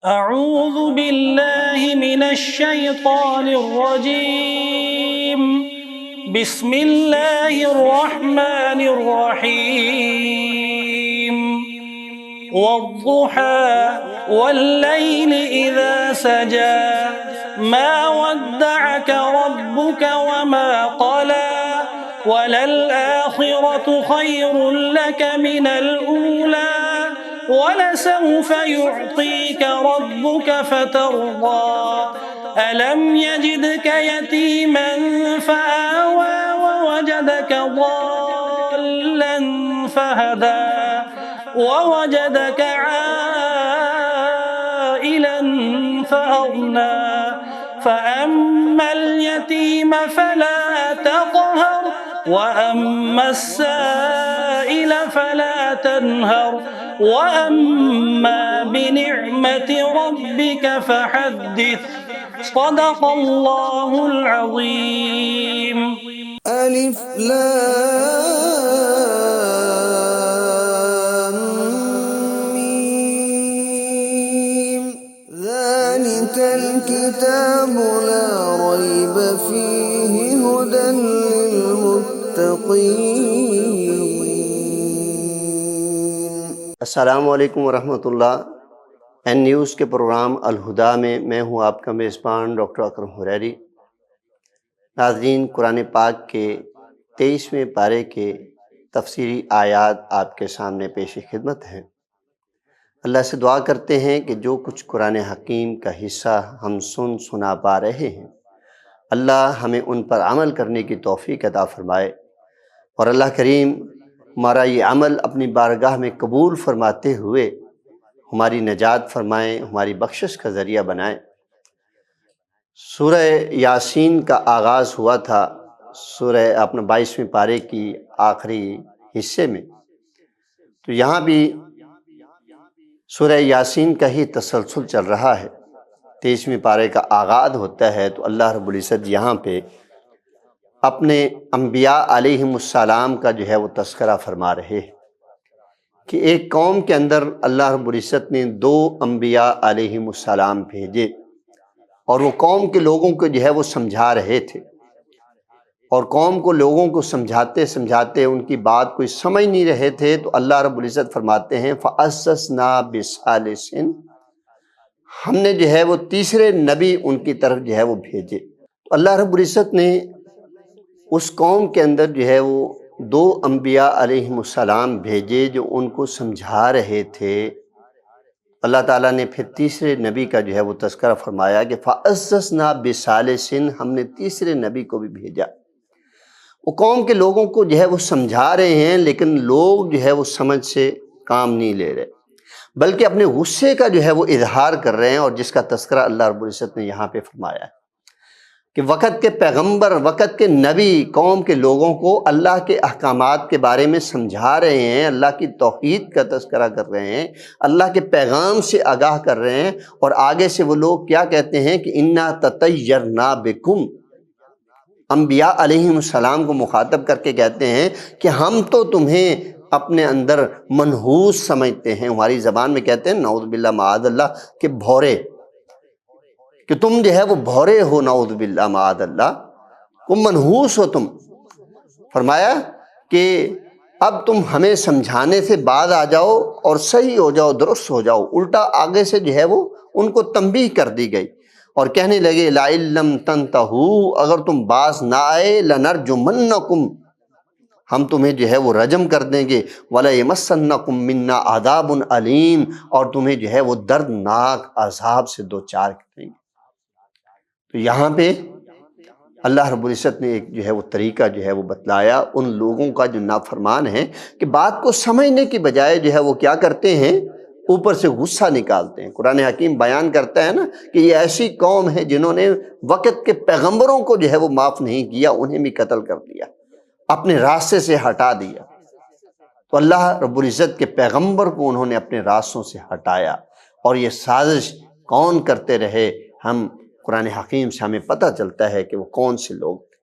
أعوذ بالله من الشيطان الرجيم. بسم الله الرحمن الرحيم. والضحى والليل إذا سجى ما ودعك ربك وما قلى وللآخرة خير لك من الأولى ولسوف يعطيك ربك فترضى ألم يجدك يتيما فآوى ووجدك ضالا فهدى ووجدك عائلا فأغنى فأما اليتيم فلا تقهر وأما السائل فلا تنهر وأما بنعمة ربك فحدث. صدق الله العظيم. ألف لام ميم ذلك الكتاب لا ريب فيه هدى للمتقين. السلام علیکم ورحمۃ اللہ۔ این نیوز کے پروگرام الہدا میں ہوں آپ کا میزبان ڈاکٹر اکرم حریری۔ ناظرین، قرآن پاک کے 23ویں پارے کے تفسیری آیات آپ کے سامنے پیش خدمت ہیں۔ اللہ سے دعا کرتے ہیں کہ جو کچھ قرآن حکیم کا حصہ ہم سنا پا رہے ہیں، اللہ ہمیں ان پر عمل کرنے کی توفیق عطا فرمائے، اور اللہ کریم ہمارا یہ عمل اپنی بارگاہ میں قبول فرماتے ہوئے ہماری نجات فرمائیں، ہماری بخشش کا ذریعہ بنائیں۔ سورہ یاسین کا آغاز ہوا تھا سورہ 22ویں پارے کی آخری حصے میں، تو یہاں بھی سورہ یاسین کا ہی تسلسل چل رہا ہے۔ 23ویں پارے کا آغاز ہوتا ہے تو اللہ رب العزت یہاں پہ اپنے انبیاء علیہم السلام کا جو ہے وہ تذکرہ فرما رہے ہیں کہ ایک قوم کے اندر اللہ رب العزت نے 2 انبیاء علیہم السلام بھیجے، اور وہ قوم کے لوگوں کو جو ہے وہ سمجھا رہے تھے، اور قوم کو لوگوں کو سمجھاتے سمجھاتے ان کی بات کوئی سمجھ نہیں رہے تھے، تو اللہ رب العزت فرماتے ہیں فَأَسَّسْنَا بِثَالِثٍ، ہم نے جو ہے وہ تیسرے نبی ان کی طرف جو ہے وہ بھیجے۔ تو اللہ رب العزت نے اس قوم کے اندر جو ہے وہ 2 انبیاء علیہم السلام بھیجے جو ان کو سمجھا رہے تھے۔ اللہ تعالیٰ نے پھر تیسرے نبی کا جو ہے وہ تذکرہ فرمایا کہ فَأَسَّسْنَا بِثَالِثٍ، ہم نے تیسرے نبی کو بھی بھیجا۔ وہ قوم کے لوگوں کو جو ہے وہ سمجھا رہے ہیں، لیکن لوگ جو ہے وہ سمجھ سے کام نہیں لے رہے، بلکہ اپنے غصے کا جو ہے وہ اظہار کر رہے ہیں، اور جس کا تذکرہ اللہ رب العزت نے یہاں پہ فرمایا ہے کہ وقت کے پیغمبر، وقت کے نبی قوم کے لوگوں کو اللہ کے احکامات کے بارے میں سمجھا رہے ہیں، اللہ کی توحید کا تذکرہ کر رہے ہیں، اللہ کے پیغام سے آگاہ کر رہے ہیں، اور آگے سے وہ لوگ کیا کہتے ہیں کہ اِنَّا تَطَيَّرْنَا بِكُمْ، انبیاء علیہم السلام کو مخاطب کر کے کہتے ہیں کہ ہم تو تمہیں اپنے اندر منحوس سمجھتے ہیں۔ ہماری زبان میں کہتے ہیں نعوذ باللہ معاذ اللہ کہ بھورے، کہ تم جو ہے وہ بھورے ہو، نعوذ باللہ معاذ اللہ، تم منحوس ہو تم۔ فرمایا کہ اب تم ہمیں سمجھانے سے بعد آ جاؤ اور صحیح ہو جاؤ، درست ہو جاؤ۔ الٹا آگے سے جو ہے وہ ان کو تنبیہ کر دی گئی، اور کہنے لگے لَئِن لَّمْ تَنْتَهُوا، اگر تم باز نہ آئے لَنَرْجُمَنَّكُمْ، ہم تمہیں جو ہے وہ رجم کر دیں گے، وَلَيَمَسَّنَّكُمْ مِنَّا عَذَابٌ أَلِيمٌ، اور تمہیں جو ہے وہ دردناک عذاب سے دوچار کریں گے۔ تو یہاں پہ اللہ رب العزت نے ایک جو ہے وہ طریقہ جو ہے وہ بتلایا ان لوگوں کا جو نافرمان ہیں، کہ بات کو سمجھنے کی بجائے جو ہے وہ کیا کرتے ہیں، اوپر سے غصہ نکالتے ہیں۔ قرآن حکیم بیان کرتا ہے نا کہ یہ ایسی قوم ہے جنہوں نے وقت کے پیغمبروں کو جو ہے وہ معاف نہیں کیا، انہیں بھی قتل کر دیا، اپنے راستے سے ہٹا دیا۔ تو اللہ رب العزت کے پیغمبر کو انہوں نے اپنے راستوں سے ہٹایا، اور یہ سازش کون کرتے رہے، ہم قرآن حکیم سے ہمیں پتہ چلتا ہے کہ وہ کون سے لوگ تھے۔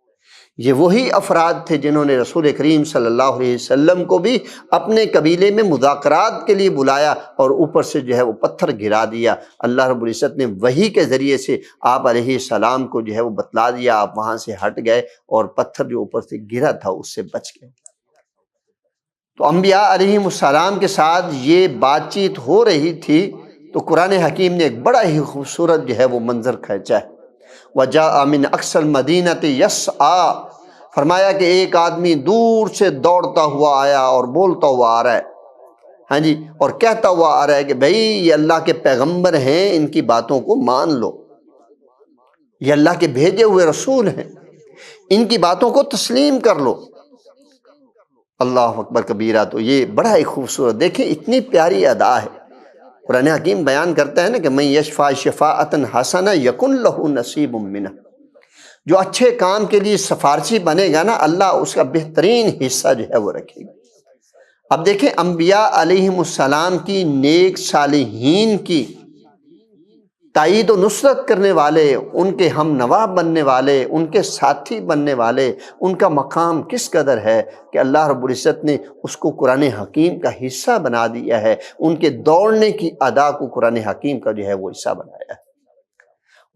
یہ وہی افراد تھے جنہوں نے رسول کریم صلی اللہ علیہ وسلم کو بھی اپنے قبیلے میں مذاکرات کے لیے بلایا اور اوپر سے جو ہے وہ پتھر گرا دیا۔ اللہ رب العزت نے وحی کے ذریعے سے آپ علیہ السلام کو جو ہے وہ بتلا دیا، آپ وہاں سے ہٹ گئے اور پتھر جو اوپر سے گرا تھا اس سے بچ گئے۔ تو انبیاء علیہ السلام کے ساتھ یہ بات چیت ہو رہی تھی تو قرآن حکیم نے ایک بڑا ہی خوبصورت جو ہے وہ منظر کھینچا ہے۔ وَجَاءَ مِنْ أَقْصَى الْمَدِينَةِ يَسْعَىٰ، فرمایا کہ ایک آدمی دور سے دوڑتا ہوا آیا اور بولتا ہوا آ رہا ہے، ہاں جی، اور کہتا ہوا آ رہا ہے کہ بھئی یہ اللہ کے پیغمبر ہیں، ان کی باتوں کو مان لو، یہ اللہ کے بھیجے ہوئے رسول ہیں، ان کی باتوں کو تسلیم کر لو۔ اللہ اکبر کبیرہ۔ تو یہ بڑا ہی خوبصورت، دیکھیں اتنی پیاری ادا ہے۔ قرآن حکیم بیان کرتا ہے نا کہ من یشفع شفاعۃ حسنہ یکن لہ نصیب منہ، جو اچھے کام کے لیے سفارشی بنے گا نا، اللہ اس کا بہترین حصہ جو ہے وہ رکھے گا۔ اب دیکھیں انبیاء علیہ السلام کی، نیک صالحین کی تائید و نصرت کرنے والے، ان کے ہم نوا بننے والے، ان کے ساتھی بننے والے، ان کا مقام کس قدر ہے کہ اللہ رب العزت نے اس کو قرآن حکیم کا حصہ بنا دیا ہے، ان کے دوڑنے کی ادا کو قرآن حکیم کا جو ہے وہ حصہ بنایا ہے۔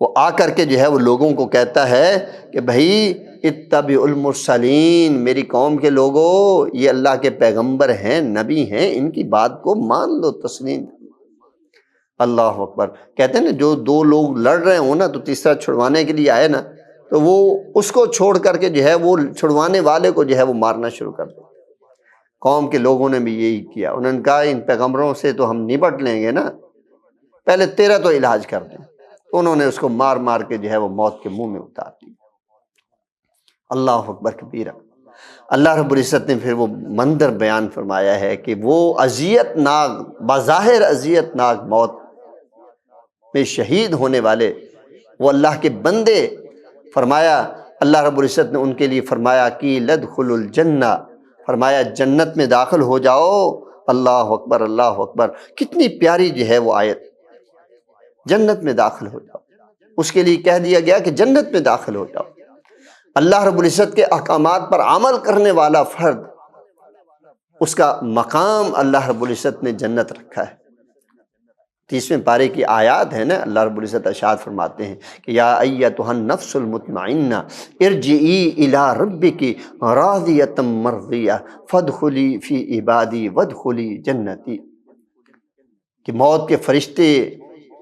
وہ آ کر کے جو ہے وہ لوگوں کو کہتا ہے کہ بھائی اتبعوا المرسلین، میری قوم کے لوگوں، یہ اللہ کے پیغمبر ہیں، نبی ہیں، ان کی بات کو مان لو، تسلیم۔ اللہ اکبر۔ کہتے ہیں نا جو دو لوگ لڑ رہے ہوں نا تو تیسرا چھڑوانے کے لیے آئے نا تو وہ اس کو چھوڑ کر کے جو ہے وہ چھڑوانے والے کو جو ہے وہ مارنا شروع کر دے۔ قوم کے لوگوں نے بھی یہی کیا، انہوں نے کہا ان پیغمبروں سے تو ہم نبٹ لیں گے نا، پہلے تیرا تو علاج کر دیں۔ انہوں نے اس کو مار مار کے جو ہے وہ موت کے منہ میں اتار دیا۔ اللہ اکبر کبیرہ۔ اللہ رب العزت نے پھر وہ منظر بیان فرمایا ہے کہ وہ اذیت ناک، بظاہر اذیت ناک موت میں شہید ہونے والے وہ اللہ کے بندے، فرمایا اللہ رب العزت نے ان کے لیے فرمایا کہ لدخلوا الجنہ، فرمایا جنت میں داخل ہو جاؤ۔ اللہ اکبر، اللہ اکبر۔ کتنی پیاری جو ہے وہ آیت، جنت میں داخل ہو جاؤ۔ اس کے لیے کہہ دیا گیا کہ جنت میں داخل ہو جاؤ۔ اللہ رب العزت کے احکامات پر عمل کرنے والا فرد، اس کا مقام اللہ رب العزت نے جنت رکھا ہے۔ 30ویں پارے کی آیات ہے نا، اللہ رب العزت ارشاد فرماتے ہیں کہ یا ایتھا النفس المطمئنہ ارجعی الی ربک راضیۃ مرضیہ فادخلی فی عبادی وادخلی جنتی، کہ موت کے فرشتے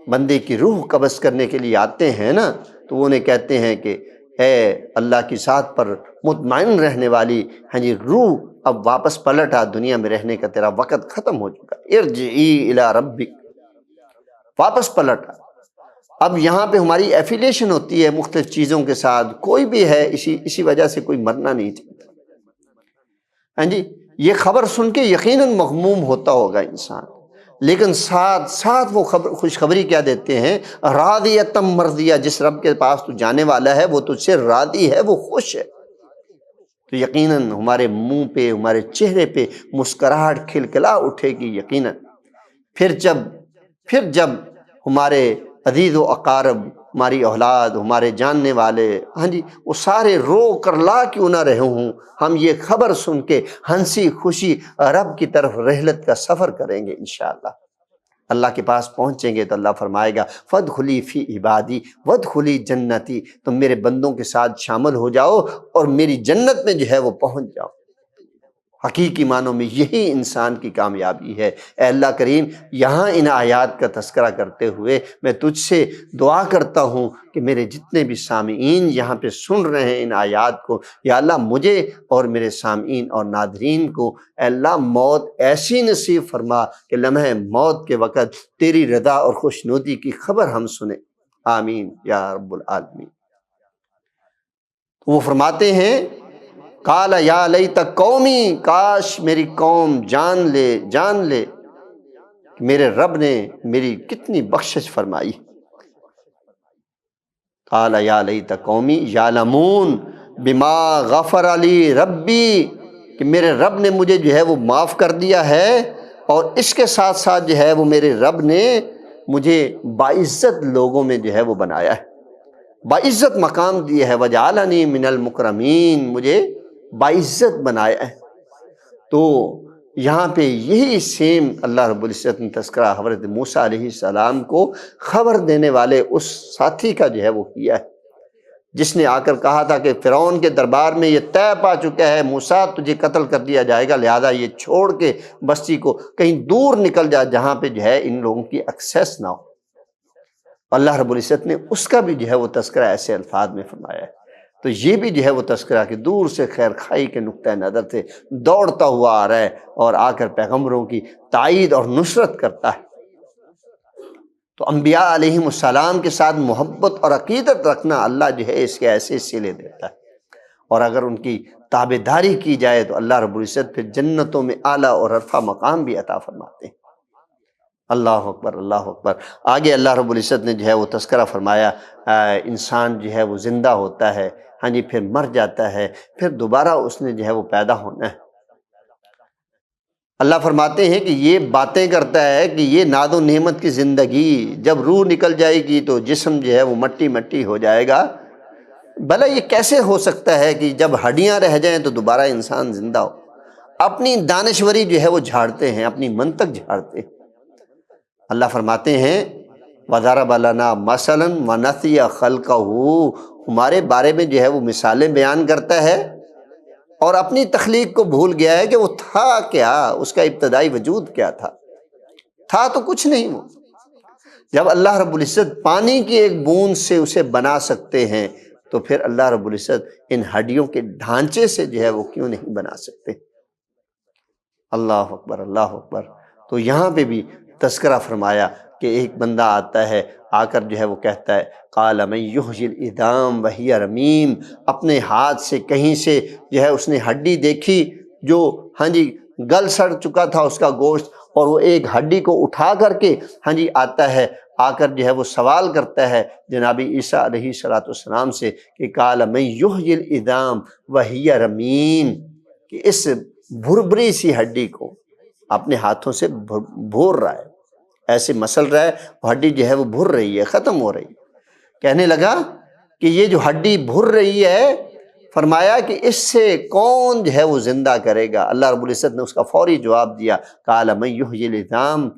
بندے کی روح قبض کرنے کے لیے آتے ہیں نا تو وہ انہیں کہتے ہیں کہ اے اللہ کی ذات پر مطمئن رہنے والی، ہاں جی، روح اب واپس پلٹ آ، دنیا میں رہنے کا تیرا وقت ختم ہو چکا، ارجعی الی ربک، واپس پلٹ آ۔ اب یہاں پہ ہماری ایفیلیشن ہوتی ہے مختلف چیزوں کے ساتھ، کوئی بھی ہے اسی وجہ سے کوئی مرنا نہیں چاہتا، ہاں جی، یہ خبر سن کے یقیناً مغموم ہوتا ہوگا انسان، لیکن ساتھ ساتھ وہ خوشخبری کیا دیتے ہیں، راضیۃ مرضیہ، جس رب کے پاس تو جانے والا ہے وہ تجھ سے راضی ہے، وہ خوش ہے، تو یقیناً ہمارے منہ پہ، ہمارے چہرے پہ مسکراہٹ کھلکھلا اٹھے گی یقیناً۔ پھر جب ہمارے عزیز و اقارب، ہماری اولاد، ہمارے جاننے والے، ہاں جی، وہ سارے رو کر لا کیوں نہ رہے ہوں، ہم یہ خبر سن کے ہنسی خوشی رب کی طرف رحلت کا سفر کریں گے انشاءاللہ۔ اللہ کے پاس پہنچیں گے تو اللہ فرمائے گا فادخلی فی عبادی وادخلی جنتی، تم میرے بندوں کے ساتھ شامل ہو جاؤ اور میری جنت میں جو ہے وہ پہنچ جاؤ۔ حقیقی معنوں میں یہی انسان کی کامیابی ہے۔ اے اللہ کریم، یہاں ان آیات کا تذکرہ کرتے ہوئے میں تجھ سے دعا کرتا ہوں کہ میرے جتنے بھی سامعین یہاں پہ سن رہے ہیں ان آیات کو، یا اللہ مجھے اور میرے سامعین اور ناظرین کو اے اللہ موت ایسی نصیب فرما کہ لمحہ موت کے وقت تیری رضا اور خوشنودی کی خبر ہم سنیں، آمین یا رب العالمین۔ وہ فرماتے ہیں قال یا لیت قومی، کاش میری قوم جان لے کہ میرے رب نے میری کتنی بخشش فرمائی۔ قال یا لیت قومی یعلمون بما غفر لی ربی، کہ میرے رب نے مجھے جو ہے وہ معاف کر دیا ہے، اور اس کے ساتھ ساتھ جو ہے وہ میرے رب نے مجھے باعزت لوگوں میں جو ہے وہ بنایا ہے۔ باعزت مقام دیا ہے، وجعلنی من المکرمین، مجھے باعزت بنایا ہے۔ تو یہاں پہ یہی سیم اللہ رب العزت نے تذکرہ حضرت موسیٰ علیہ السلام کو خبر دینے والے اس ساتھی کا جو ہے وہ کیا ہے، جس نے آ کر کہا تھا کہ فرعون کے دربار میں یہ طے پا چکا ہے موسیٰ تجھے قتل کر دیا جائے گا، لہذا یہ چھوڑ کے بستی کو کہیں دور نکل جا جہاں پہ جو ہے ان لوگوں کی ایکسیس نہ ہو۔ اللہ رب العزت نے اس کا بھی جو ہے وہ تذکرہ ایسے الفاظ میں فرمایا ہے۔ تو یہ بھی جو ہے وہ تذکرہ کہ دور سے خیر خائی کے نقطہ نظر سے دوڑتا ہوا آ رہا ہے اور آ کر پیغمبروں کی تائید اور نصرت کرتا ہے۔ تو انبیاء علیہم السلام کے ساتھ محبت اور عقیدت رکھنا اللہ جو ہے اس کے ایسے صلے دیتا ہے، اور اگر ان کی تابعداری کی جائے تو اللہ رب العزت پھر جنتوں میں اعلیٰ اور عرفہ مقام بھی عطا فرماتے ہیں۔ اللہ اکبر، اللہ اکبر۔ آگے اللہ رب العزت نے جو ہے وہ تذکرہ فرمایا، انسان جو ہے وہ زندہ ہوتا ہے، ہاں جی، پھر مر جاتا ہے، پھر دوبارہ اس نے جو ہے وہ پیدا ہونا ہے۔ اللہ فرماتے ہیں کہ یہ باتیں کرتا ہے کہ یہ ناز و نعمت کی زندگی، جب روح نکل جائے گی تو جسم جو ہے وہ مٹی مٹی ہو جائے گا، بھلا یہ کیسے ہو سکتا ہے کہ جب ہڈیاں رہ جائیں تو دوبارہ انسان زندہ ہو؟ اپنی دانشوری جو ہے وہ جھاڑتے ہیں، اپنی منطق جھاڑتے ہیں۔ اللہ فرماتے ہیں وَضَرَبَ لَنَا مَثَلًا وَنَسِيَ خَلْقَهُ، ہمارے بارے میں جو ہے وہ مثالیں بیان کرتا ہے اور اپنی تخلیق کو بھول گیا ہے کہ وہ تھا کیا، اس کا ابتدائی وجود کیا تھا تو کچھ نہیں۔ وہ جب اللہ رب العزت پانی کی ایک بوند سے اسے بنا سکتے ہیں تو پھر اللہ رب العزت ان ہڈیوں کے ڈھانچے سے جو ہے وہ کیوں نہیں بنا سکتے؟ اللہ اکبر، اللہ اکبر۔ تو یہاں پہ بھی تذکرہ فرمایا کہ ایک بندہ آتا ہے، آ کر جو ہے وہ کہتا ہے قال من یحیی العظام وہی رمیم، اپنے ہاتھ سے کہیں سے جو ہے اس نے ہڈی دیکھی جو ہاں جی گل سڑ چکا تھا اس کا گوشت، اور وہ ایک ہڈی کو اٹھا کر کے ہاں جی آتا ہے، آ کر جو ہے وہ سوال کرتا ہے جناب عیسیٰ علیہ السلام سے کہ قال من یحیی العظام وہی رمیم، کہ اس بھربری سی ہڈی کو اپنے ہاتھوں سے بھور رہا ہے، ایسے مسل رہا ہے، وہ ہڈی جو ہے وہ بھر رہی ہے، ختم ہو رہی ہے۔ کہنے لگا کہ یہ جو ہڈی بھر رہی ہے، فرمایا کہ اس سے کون جو ہے وہ زندہ کرے گا؟ اللہ رب العزت نے اس کا فوری جواب دیا، قال من یحیی العظام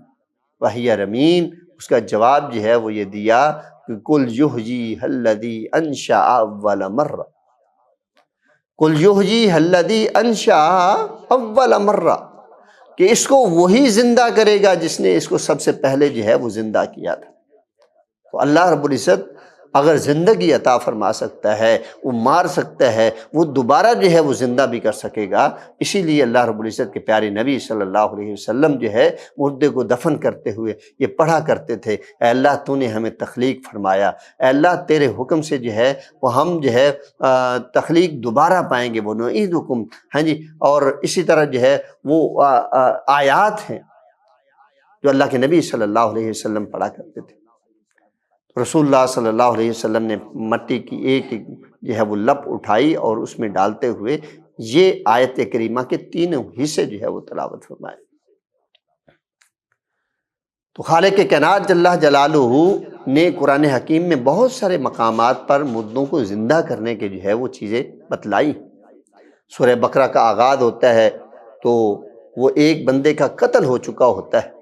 وہی رمیم، اس کا جواب جو ہے وہ یہ دیا کہ قل یحییھا الذی انشأ اول مرہ، قل یحییھا الذی انشأ اول مرہ، کہ اس کو وہی زندہ کرے گا جس نے اس کو سب سے پہلے جو ہے وہ زندہ کیا تھا۔ تو اللہ رب العزت اگر زندگی عطا فرما سکتا ہے، وہ مار سکتا ہے، وہ دوبارہ جو ہے وہ زندہ بھی کر سکے گا۔ اسی لیے اللہ رب العزت کے پیارے نبی صلی اللہ علیہ وسلم جو ہے مردے کو دفن کرتے ہوئے یہ پڑھا کرتے تھے، اے اللہ تو نے ہمیں تخلیق فرمایا، اے اللہ تیرے حکم سے جو ہے وہ ہم جو ہے تخلیق دوبارہ پائیں گے، وہ نعیدکم، ہاں جی، اور اسی طرح جو ہے وہ آیات ہیں جو اللہ کے نبی صلی اللہ علیہ وسلم پڑھا کرتے تھے۔ رسول اللہ صلی اللہ علیہ وسلم نے مٹی کی ایک جو ہے وہ لپ اٹھائی اور اس میں ڈالتے ہوئے یہ آیت کریمہ کے تینوں حصے جو ہے وہ تلاوت فرمائے۔ تو خالق کائنات جل جلالہ نے قرآن حکیم میں بہت سارے مقامات پر مردوں کو زندہ کرنے کے جو ہے وہ چیزیں بتلائی۔ سورہ بقرہ کا آغاز ہوتا ہے تو وہ ایک بندے کا قتل ہو چکا ہوتا ہے،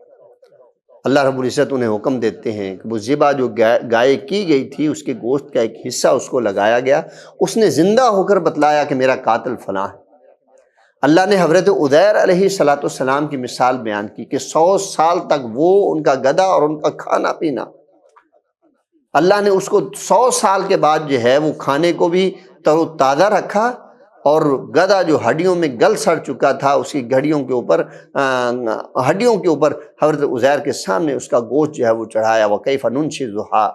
اللہ رب العزت انہیں حکم دیتے ہیں کہ وہ ذبح جو گائے کی گئی تھی اس کے گوشت کا ایک حصہ اس کو لگایا گیا، اس نے زندہ ہو کر بتلایا کہ میرا قاتل فلاں ہے۔ اللہ نے حضرت عزیر علیہ السلام کی مثال بیان کی کہ 100 سال تک وہ ان کا گدھا اور ان کا کھانا پینا، اللہ نے اس کو 100 سال کے بعد جو ہے وہ کھانے کو بھی تر و تازہ رکھا، اور گدھا جو ہڈیوں میں گل سڑ چکا تھا اس کی ہڈیوں کے اوپر حضرت عزیر کے سامنے اس کا گوشت جو ہے وہ چڑھایا۔ وَكَيْفَ نُنشِزُهَا،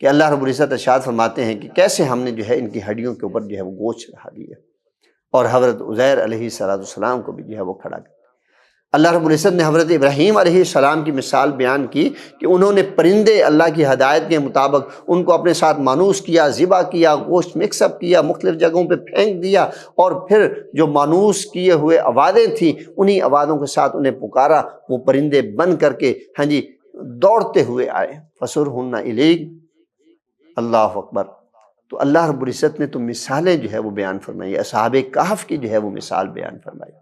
کہ اللہ رب العزت ارشاد فرماتے ہیں کہ کیسے ہم نے جو ہے ان کی ہڈیوں کے اوپر جو ہے وہ گوشت چڑھا دیا، اور حضرت عزیر علیہ السلام کو بھی جو ہے وہ کھڑا کیا۔ اللہ رب العزت نے حضرت ابراہیم علیہ السلام کی مثال بیان کی کہ انہوں نے پرندے اللہ کی ہدایت کے مطابق ان کو اپنے ساتھ مانوس کیا، ذبح کیا، گوشت مکس اپ کیا، مختلف جگہوں پہ پھینک دیا، اور پھر جو مانوس کیے ہوئے آوازیں تھیں انہی آوازوں کے ساتھ انہیں پکارا، وہ پرندے بن کر کے ہاں جی دوڑتے ہوئے آئے۔ فَسُرْهُنَّ إِلَيْكَ، اللہ اکبر۔ تو اللہ رب العزت نے تو مثالیں جو ہے وہ بیان فرمائی، اصحاب کہف کی جو ہے وہ مثال بیان فرمائی۔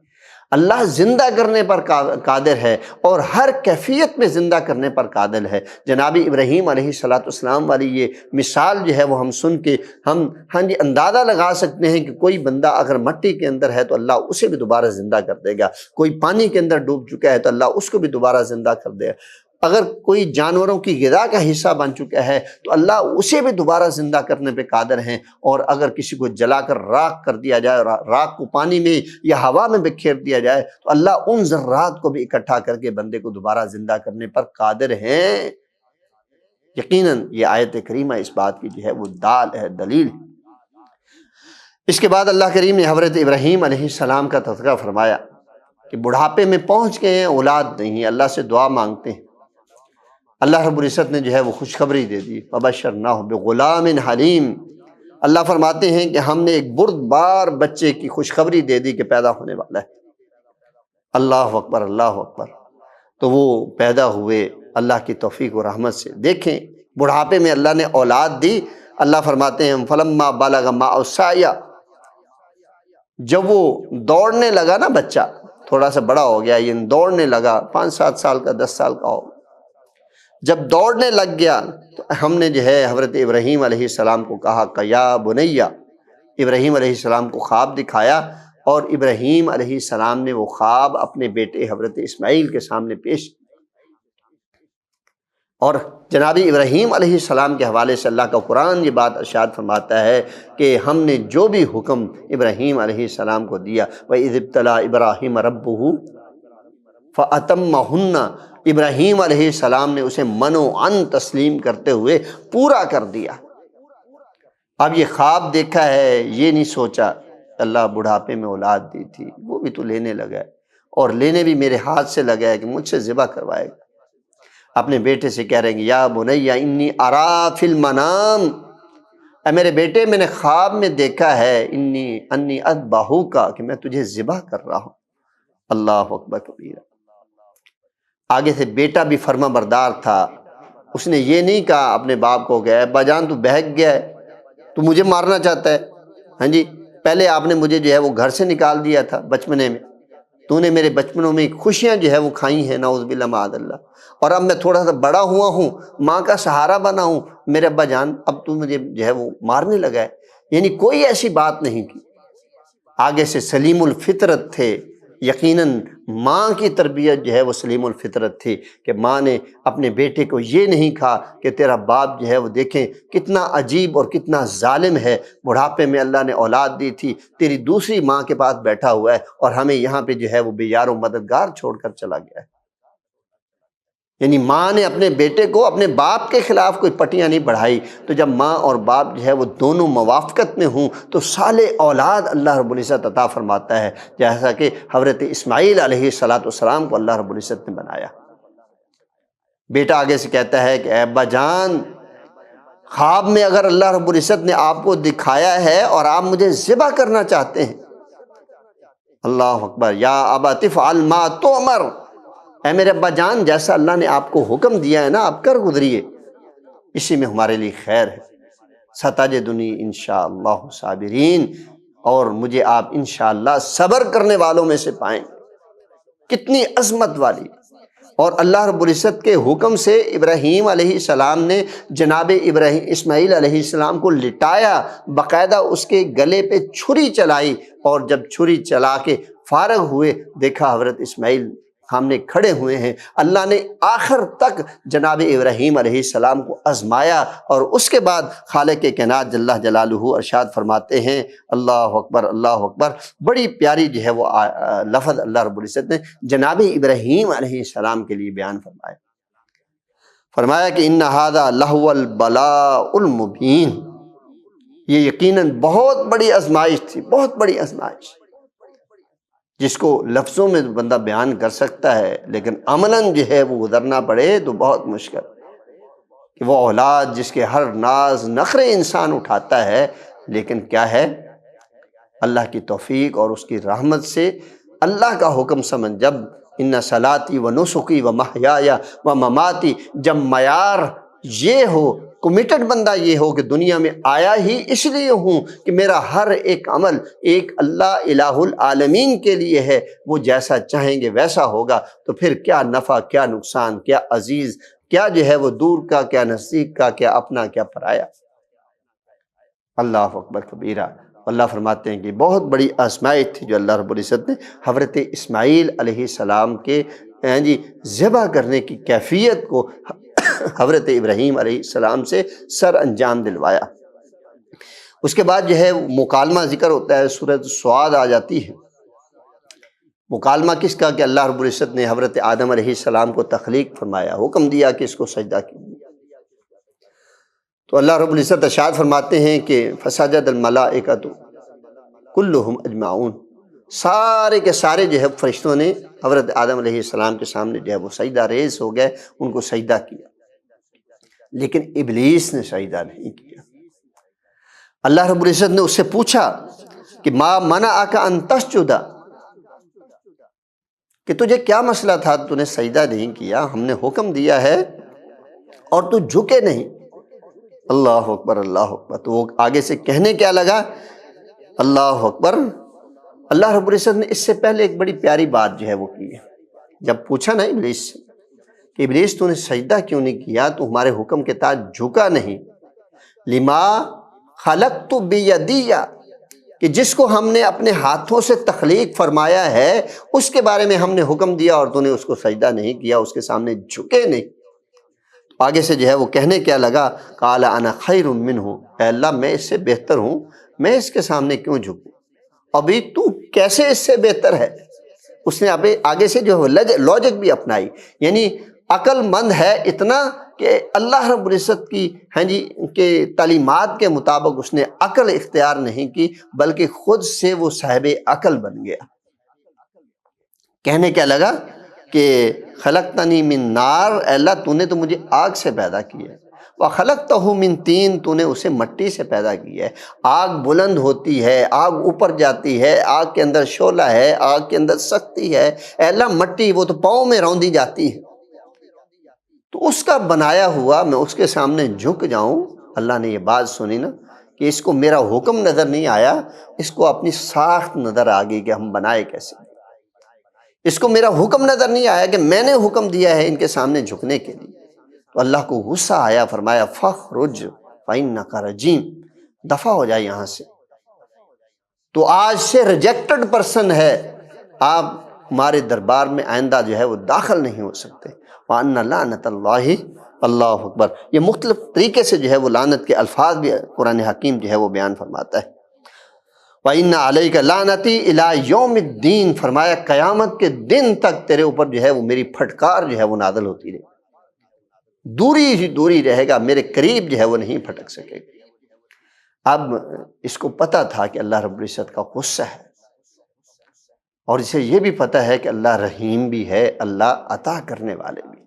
اللہ زندہ کرنے پر قادر ہے اور ہر کیفیت میں زندہ کرنے پر قادر ہے۔ جناب ابراہیم علیہ السلام والی یہ مثال جو ہے وہ ہم سن کے ہم اندازہ لگا سکتے ہیں کہ کوئی بندہ اگر مٹی کے اندر ہے تو اللہ اسے بھی دوبارہ زندہ کر دے گا، کوئی پانی کے اندر ڈوب چکا ہے تو اللہ اس کو بھی دوبارہ زندہ کر دے گا، اگر کوئی جانوروں کی غذا کا حصہ بن چکا ہے تو اللہ اسے بھی دوبارہ زندہ کرنے پہ قادر ہیں، اور اگر کسی کو جلا کر راکھ کر دیا جائے، راکھ کو پانی میں یا ہوا میں بکھیر دیا جائے تو اللہ ان ذرات کو بھی اکٹھا کر کے بندے کو دوبارہ زندہ کرنے پر قادر ہیں۔ یقیناً یہ آیت کریمہ اس بات کی جو ہے وہ دلیل ہے۔ اس کے بعد اللہ کریم نے حضرت ابراہیم علیہ السلام کا تذکرہ فرمایا کہ بڑھاپے میں پہنچ گئے ہیں، اولاد نہیں، اللہ سے دعا مانگتے ہیں۔ اللہ رب العزت نے جو ہے وہ خوشخبری دے دی، وَبَشَّرْنَاهُ بِغُلَامٍ حَلِيمٍ۔ اللہ فرماتے ہیں کہ ہم نے ایک بردبار بچے کی خوشخبری دے دی کہ پیدا ہونے والا ہے۔ اللہ اکبر، اللہ اکبر۔ تو وہ پیدا ہوئے اللہ کی توفیق و رحمت سے۔ دیکھیں بڑھاپے میں اللہ نے اولاد دی۔ اللہ فرماتے ہیں فَلَمَّا بَلَغَ مَعَهُ السَّعْيَ، جب وہ دوڑنے لگا نا، بچہ تھوڑا سا بڑا ہو گیا، یہ دوڑنے لگا، 5-7 سال کا، 10 سال کا ہو، جب دوڑنے لگ گیا تو ہم نے جو ہے حضرت ابراہیم علیہ السلام کو کہا کہ یا بنیہ، ابراہیم علیہ السلام کو خواب دکھایا، اور ابراہیم علیہ السلام نے وہ خواب اپنے بیٹے حضرت اسماعیل کے سامنے پیش کیا۔ اور جناب ابراہیم علیہ السلام کے حوالے سے اللہ کا قرآن یہ بات ارشاد فرماتا ہے کہ ہم نے جو بھی حکم ابراہیم علیہ السلام کو دیا، وَإِذِ ابْتَلَىٰ إِبْرَاهِيمَ رَبُّهُ فَأَتَمَّهُنَّ، ابراہیم علیہ السلام نے اسے من و عن تسلیم کرتے ہوئے پورا کر دیا۔ اب یہ خواب دیکھا ہے، یہ نہیں سوچا اللہ بڑھاپے میں اولاد دی تھی، وہ بھی تو لینے لگا ہے، اور لینے بھی میرے ہاتھ سے لگا ہے کہ مجھ سے ذبح کروائے گا۔ اپنے بیٹے سے کہہ رہے ہیں یا بنیہ انی ارا فی المنام، اے میرے بیٹے میں نے خواب میں دیکھا ہے انی اذبحوک، کہ میں تجھے ذبح کر رہا ہوں۔ اللہ اکبر کبیرہ۔ آگے سے بیٹا بھی فرما بردار تھا، اس نے یہ نہیں کہا اپنے باپ کو کہ ابا جان تو بہک گیا ہے، تو مجھے مارنا چاہتا ہے، ہاں جی پہلے آپ نے مجھے جو ہے وہ گھر سے نکال دیا تھا بچپنے میں، تو نے میرے بچپنوں میں خوشیاں جو ہے وہ کھائی ہیں، نعوذ باللہ معاذ اللہ، اور اب میں تھوڑا سا بڑا ہوا ہوں، ماں کا سہارا بنا ہوں، میرے ابا جان اب تو مجھے جو ہے وہ مارنے لگا ہے۔ یعنی کوئی ایسی بات نہیں کی۔ آگے سے سلیم الفطرت تھے، یقیناً ماں کی تربیت جو ہے وہ سلیم الفطرت تھی کہ ماں نے اپنے بیٹے کو یہ نہیں کہا کہ تیرا باپ جو ہے وہ دیکھیں کتنا عجیب اور کتنا ظالم ہے، بڑھاپے میں اللہ نے اولاد دی تھی، تیری دوسری ماں کے پاس بیٹھا ہوا ہے اور ہمیں یہاں پہ جو ہے وہ بے یار و مددگار چھوڑ کر چلا گیا ہے۔ یعنی ماں نے اپنے بیٹے کو اپنے باپ کے خلاف کوئی پٹیاں نہیں بڑھائی۔ تو جب ماں اور باپ جو ہے وہ دونوں موافقت میں ہوں تو صالح اولاد اللہ رب العزت عطا فرماتا ہے، جیسا کہ حضرت اسماعیل علیہ السلام کو اللہ رب العزت نے بنایا۔ بیٹا آگے سے کہتا ہے کہ اے ابا جان، خواب میں اگر اللہ رب العزت نے آپ کو دکھایا ہے اور آپ مجھے ذبح کرنا چاہتے ہیں، اللہ اکبر، یا ابت افعل ما تؤمر، اے میرے ابا جان جیسا اللہ نے آپ کو حکم دیا ہے نا آپ کر گزریے، اسی میں ہمارے لیے خیر ہے، ستجدنی انشاءاللہ صابرین، اور مجھے آپ انشاءاللہ صبر کرنے والوں میں سے پائیں۔ کتنی عظمت والی! اور اللہ رب العزت کے حکم سے ابراہیم علیہ السلام نے جناب اسماعیل علیہ السلام کو لٹایا، باقاعدہ اس کے گلے پہ چھری چلائی، اور جب چھری چلا کے فارغ ہوئے دیکھا حضرت اسماعیل سامنے کھڑے ہوئے ہیں۔ اللہ نے آخر تک جناب ابراہیم علیہ السلام کو آزمایا، اور اس کے بعد خالق کائنات جل جلالہ ارشاد فرماتے ہیں، اللہ اکبر، اللہ اکبر، بڑی پیاری جو ہے وہ لفظ اللہ رب العزت نے جناب ابراہیم علیہ السلام کے لیے بیان فرمایا۔ فرمایا کہ ان ھذا لہو البلاء المبین، یہ یقیناً بہت بڑی آزمائش تھی، بہت بڑی آزمائش، جس کو لفظوں میں بندہ بیان کر سکتا ہے لیکن عملاً جو ہے وہ گزرنا پڑے تو بہت مشکل، کہ وہ اولاد جس کے ہر ناز نخرے انسان اٹھاتا ہے، لیکن کیا ہے اللہ کی توفیق اور اس کی رحمت سے اللہ کا حکم سمجھ، جب ان صلاتی و نسکی و محیایا و مماتی، جب معیار یہ ہو، کمیٹڈ بندہ یہ ہو کہ دنیا میں آیا ہی اس لیے ہوں کہ میرا ہر ایک عمل ایک اللہ الہ العالمین کے لیے ہے، وہ جیسا چاہیں گے ویسا ہوگا، تو پھر کیا نفع، کیا نقصان، کیا عزیز، کیا جو ہے وہ دور کا، کیا نزدیک کا، کیا اپنا، کیا پرایا۔ اللہ اکبر کبیرہ۔ اللہ فرماتے ہیں کہ بہت بڑی آزمائش تھی جو اللہ رب العزت نے حضرت اسماعیل علیہ السلام کے ذبح کرنے کی کیفیت کو حضرت ابراہیم علیہ السلام سے سر انجام دلوایا۔ اس کے بعد جو ہے مکالمہ ذکر ہوتا ہے، سورۃ صاد آ جاتی ہے۔ مکالمہ کس کا؟ کہ اللہ رب العزت نے حضرت آدم علیہ السلام کو تخلیق فرمایا، حکم دیا کہ اس کو سجدہ کیجیے۔ تو اللہ رب العزت ارشاد فرماتے ہیں کہ فسجد الملائکۃ کلہم اجمعون، سارے کے سارے جو ہے فرشتوں نے حضرت آدم علیہ السلام کے سامنے جو ہے وہ سجدہ ریز ہو گئے، ان کو سجدہ کیا، لیکن ابلیس نے سجدہ نہیں کیا۔ اللہ رب العزت نے اس سے پوچھا کہ ما منعک ان تسجد، کہ تجھے کیا مسئلہ تھا تو نے سجدہ نہیں کیا، ہم نے حکم دیا ہے اور تو جھکے نہیں۔ اللہ اکبر، اللہ اکبر۔ تو وہ آگے سے کہنے کیا لگا؟ اللہ اکبر۔ اللہ رب العزت نے اس سے پہلے ایک بڑی پیاری بات جو ہے وہ کی ہے۔ جب پوچھا نا ابلیس سے کہ ابلیس تو نے سجدہ کیوں نہیں کیا، تو ہمارے حکم کے تحت جھکا نہیں، لما خلقت بیدی، کہ جس کو ہم نے اپنے ہاتھوں سے تخلیق فرمایا ہے اس کے بارے میں ہم نے حکم دیا اور تو نے اس کو سجدہ نہیں کیا، اس کے سامنے جھکے نہیں۔ آگے سے جو ہے وہ کہنے کیا لگا؟ قال انا خیر منہ، اے اللہ میں اس سے بہتر ہوں، میں اس کے سامنے کیوں جھکوں؟ ابھی تو کیسے اس سے بہتر ہے؟ اس نے آگے سے جو ہے لاجک بھی اپنائی، یعنی عقل مند ہے اتنا کہ اللہ رب العزت کی کہ تعلیمات کے مطابق اس نے عقل اختیار نہیں کی، بلکہ خود سے وہ صاحب عقل بن گیا۔ کہنے کیا لگا کہ خلقتنی من نار، اے اللہ تو نے تو مجھے آگ سے پیدا کیا ہے، وخلقتہ من طین، تو نے اسے مٹی سے پیدا کیا ہے۔ آگ بلند ہوتی ہے، آگ اوپر جاتی ہے، آگ کے اندر شعلہ ہے، آگ کے اندر سختی ہے، اے اللہ مٹی وہ تو پاؤں میں روندی جاتی ہے، تو اس کا بنایا ہوا میں اس کے سامنے جھک جاؤں؟ اللہ نے یہ بات سنی نا کہ اس کو میرا حکم نظر نہیں آیا، اس کو اپنی ساخت نظر آ گئی کہ ہم بنائے کیسے، اس کو میرا حکم نظر نہیں آیا کہ میں نے حکم دیا ہے ان کے سامنے جھکنے کے لیے۔ تو اللہ کو غصہ آیا، فرمایا فخرج فإنک رجیم، دفع ہو جائے یہاں سے، تو آج سے ریجیکٹڈ پرسن ہے، آپ ہمارے دربار میں آئندہ جو ہے وہ داخل نہیں ہو سکتے۔ وَأَنَّ لَعْنَةَ اللَّهِ، اللہ اکبر۔ یہ مختلف طریقے سے جو ہے وہ لعنت کے الفاظ بھی قرآن حکیم جو ہے وہ بیان فرماتا ہے۔ وَإِنَّ عَلَيْكَ لَعْنَتِي إِلَىٰ يَوْمِ الدِّينِ، فرمایا قیامت کے دن تک تیرے اوپر جو ہے وہ میری پھٹکار جو ہے وہ نازل ہوتی رہے، دوری ہی دوری رہے گا، میرے قریب جو ہے وہ نہیں پھٹک سکے گا۔ اب اس کو پتہ تھا کہ اللہ رب العزت کا غصہ ہے، اور اسے یہ بھی پتہ ہے کہ اللہ رحیم بھی ہے، اللہ عطا کرنے والے بھی۔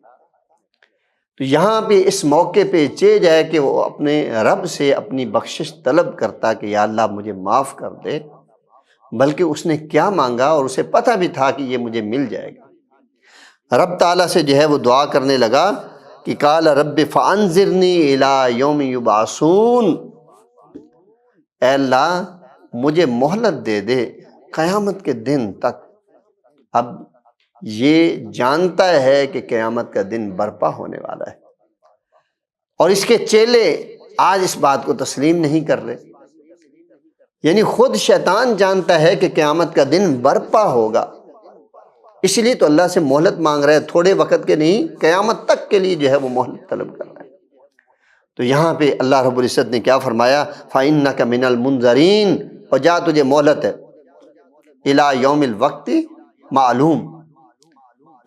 تو یہاں پہ اس موقع پہ چاہے جائے کہ وہ اپنے رب سے اپنی بخشش طلب کرتا کہ یا اللہ مجھے معاف کر دے، بلکہ اس نے کیا مانگا اور اسے پتہ بھی تھا کہ یہ مجھے مل جائے گا۔ رب تعالیٰ سے جو ہے وہ دعا کرنے لگا کہ قال رب فانظرنی الی یوم یبعثون، اے اللہ مجھے مہلت دے دے قیامت کے دن تک۔ اب یہ جانتا ہے کہ قیامت کا دن برپا ہونے والا ہے، اور اس کے چیلے آج اس بات کو تسلیم نہیں کر رہے، یعنی خود شیطان جانتا ہے کہ قیامت کا دن برپا ہوگا، اس لیے تو اللہ سے مہلت مانگ رہا ہے، تھوڑے وقت کے نہیں، قیامت تک کے لیے جو ہے وہ مہلت طلب کر رہا ہے۔ تو یہاں پہ اللہ رب العزت نے کیا فرمایا؟ فَإِنَّكَ مِنَ الْمُنذَرِينَ، اور جا تجھے مہلت ہے، إِلَىٰ يَوْمِ الْوَقْتِ معلوم،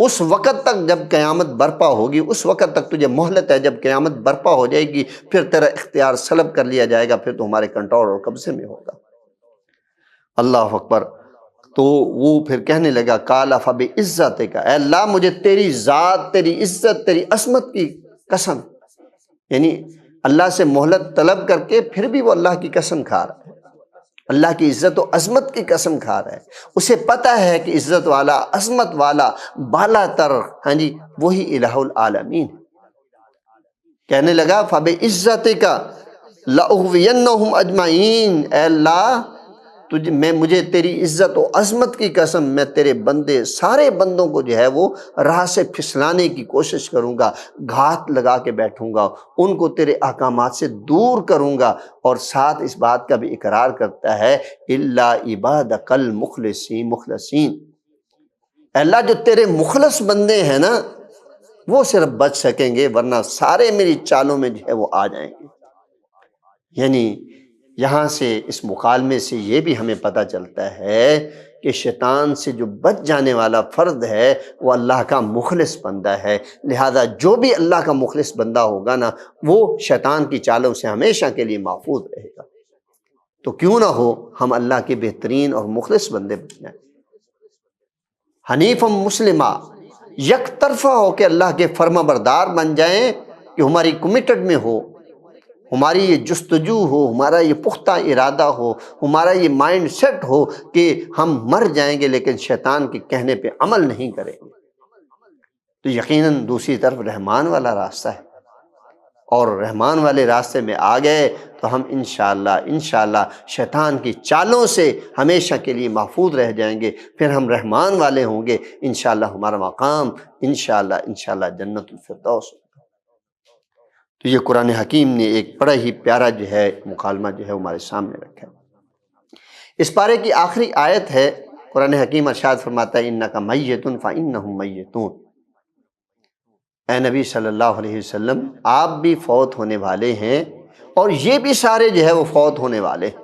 اس وقت تک جب قیامت برپا ہوگی، اس وقت تک تجھے مہلت ہے، جب قیامت برپا ہو جائے گی پھر تیرا اختیار سلب کر لیا جائے گا، پھر تو ہمارے کنٹرول اور قبضے میں ہوگا۔ اللہ اکبر۔ تو وہ پھر کہنے لگا قال فبعزتک، اے اللہ مجھے تیری ذات، تیری عزت، تیری عظمت کی قسم، یعنی اللہ سے مہلت طلب کر کے پھر بھی وہ اللہ کی قسم کھا رہا ہے، اللہ کی عزت و عظمت کی قسم کھا رہا ہے۔ اسے پتہ ہے کہ عزت والا، عظمت والا، بالا تر وہی الہ العالمین ہے۔ کہنے لگا فَبِعِزَّتِكَ لَأُغْوِيَنَّهُمْ أَجْمَعِينَ، اے اللہ مجھے تیری عزت و عظمت کی قسم، میں تیرے بندے سارے بندوں کو جو ہے وہ راہ سے پھسلانے کی کوشش کروں گا، گھات لگا کے بیٹھوں گا، ان کو تیرے احکامات سے دور کروں گا۔ اور ساتھ اس بات کا بھی اقرار کرتا ہے إِلَّا عِبَادَكَ الْمُخْلَصِينَ، اے اللہ جو تیرے مخلص بندے ہیں نا وہ صرف بچ سکیں گے، ورنہ سارے میری چالوں میں جو ہے وہ آ جائیں گے۔ یعنی یہاں سے اس مکالمے سے یہ بھی ہمیں پتہ چلتا ہے کہ شیطان سے جو بچ جانے والا فرد ہے وہ اللہ کا مخلص بندہ ہے، لہذا جو بھی اللہ کا مخلص بندہ ہوگا نا وہ شیطان کی چالوں سے ہمیشہ کے لیے محفوظ رہے گا۔ تو کیوں نہ ہو ہم اللہ کے بہترین اور مخلص بندے بن جائیں، حنیف مسلمہ، یک طرفہ ہو کے اللہ کے فرما بردار بن جائیں، کہ ہماری کمیٹڈ میں ہو، ہماری یہ جستجو ہو، ہمارا یہ پختہ ارادہ ہو، ہمارا یہ مائنڈ سیٹ ہو کہ ہم مر جائیں گے لیکن شیطان کے کہنے پہ عمل نہیں کریں گے، تو یقیناً دوسری طرف رحمان والا راستہ ہے، اور رحمان والے راستے میں آ گئے تو ہم انشاءاللہ شیطان کی چالوں سے ہمیشہ کے لیے محفوظ رہ جائیں گے، پھر ہم رحمان والے ہوں گے، انشاءاللہ ہمارا مقام انشاءاللہ جنت الفردوس۔ تو یہ قرآن حکیم نے ایک بڑا ہی پیارا جو ہے مکالمہ جو ہے ہمارے سامنے رکھا ہے۔ اس پارے کی آخری آیت ہے، قرآن حکیم ارشاد فرماتا ہے اِنَّكَ مَيِّتٌ فَإِنَّهُمْ مَيِّتُونَ، اے نبی صلی اللہ علیہ وسلم آپ بھی فوت ہونے والے ہیں اور یہ بھی سارے جو ہے وہ فوت ہونے والے ہیں،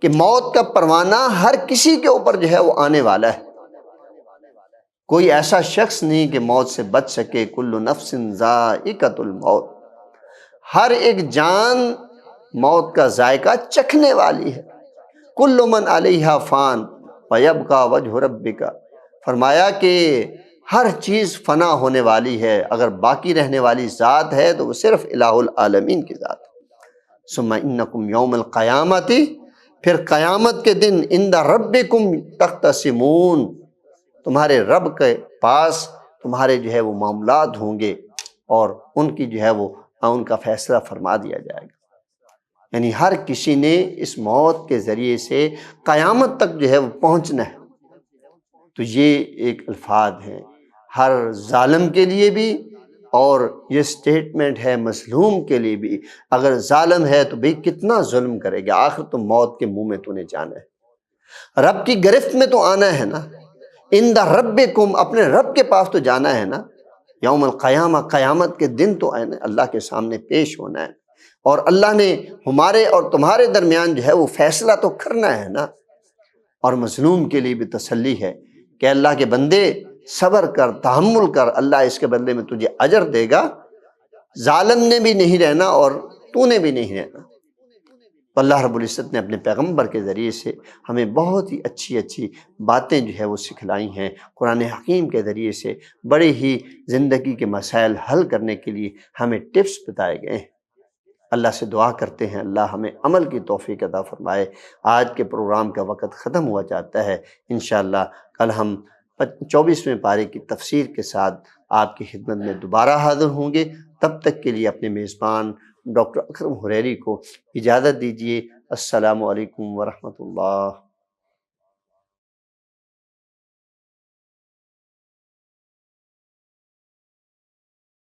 کہ موت کا پروانہ ہر کسی کے اوپر جو ہے وہ آنے والا ہے، کوئی ایسا شخص نہیں کہ موت سے بچ سکے، کل نفس ذائقۃ الموت، ہر ایک جان موت کا ذائقہ چکھنے والی ہے، کل من علیہا فان ویبقی وجہ ربک، فرمایا کہ ہر چیز فنا ہونے والی ہے، اگر باقی رہنے والی ذات ہے تو وہ صرف الہ العالمین کی ذات ہے۔ ثم انکم یوم القیامت، پھر قیامت کے دن عند ربکم تختصمون، تمہارے رب کے پاس تمہارے جو ہے وہ معاملات ہوں گے اور ان کی جو ہے وہ ان کا فیصلہ فرما دیا جائے گا۔ یعنی ہر کسی نے اس موت کے ذریعے سے قیامت تک جو ہے وہ پہنچنا ہے۔ تو یہ ایک الفاظ ہیں ہر ظالم کے لیے بھی، اور یہ سٹیٹمنٹ ہے مظلوم کے لیے بھی، اگر ظالم ہے تو بھئی کتنا ظلم کرے گا، آخر تو موت کے منہ میں تو نے جانا ہے، رب کی گرفت میں تو آنا ہے نا، عند ربکم، اپنے رب کے پاس تو جانا ہے نا، یوم القیامہ، قیامت کے دن تو اللہ کے سامنے پیش ہونا ہے، اور اللہ نے ہمارے اور تمہارے درمیان جو ہے وہ فیصلہ تو کرنا ہے نا۔ اور مظلوم کے لیے بھی تسلی ہے کہ اللہ کے بندے صبر کر، تحمل کر، اللہ اس کے بدلے میں تجھے اجر دے گا، ظالم نے بھی نہیں رہنا اور تو نے بھی نہیں رہنا۔ اللہ رب العزت نے اپنے پیغمبر کے ذریعے سے ہمیں بہت ہی اچھی باتیں جو ہے وہ سکھلائی ہیں، قرآن حکیم کے ذریعے سے بڑے ہی زندگی کے مسائل حل کرنے کے لیے ہمیں ٹپس بتائے گئے ہیں۔ اللہ سے دعا کرتے ہیں اللہ ہمیں عمل کی توفیق عطا فرمائے۔ آج کے پروگرام کا وقت ختم ہوا جاتا ہے، انشاءاللہ کل ہم 24ویں پارے کی تفسیر کے ساتھ آپ کی خدمت میں دوبارہ حاضر ہوں گے۔ تب تک کے لیے اپنے میزبان ڈاکٹر اکرم حریری کو اجازت دیجیے۔ السلام علیکم ورحمۃ اللہ۔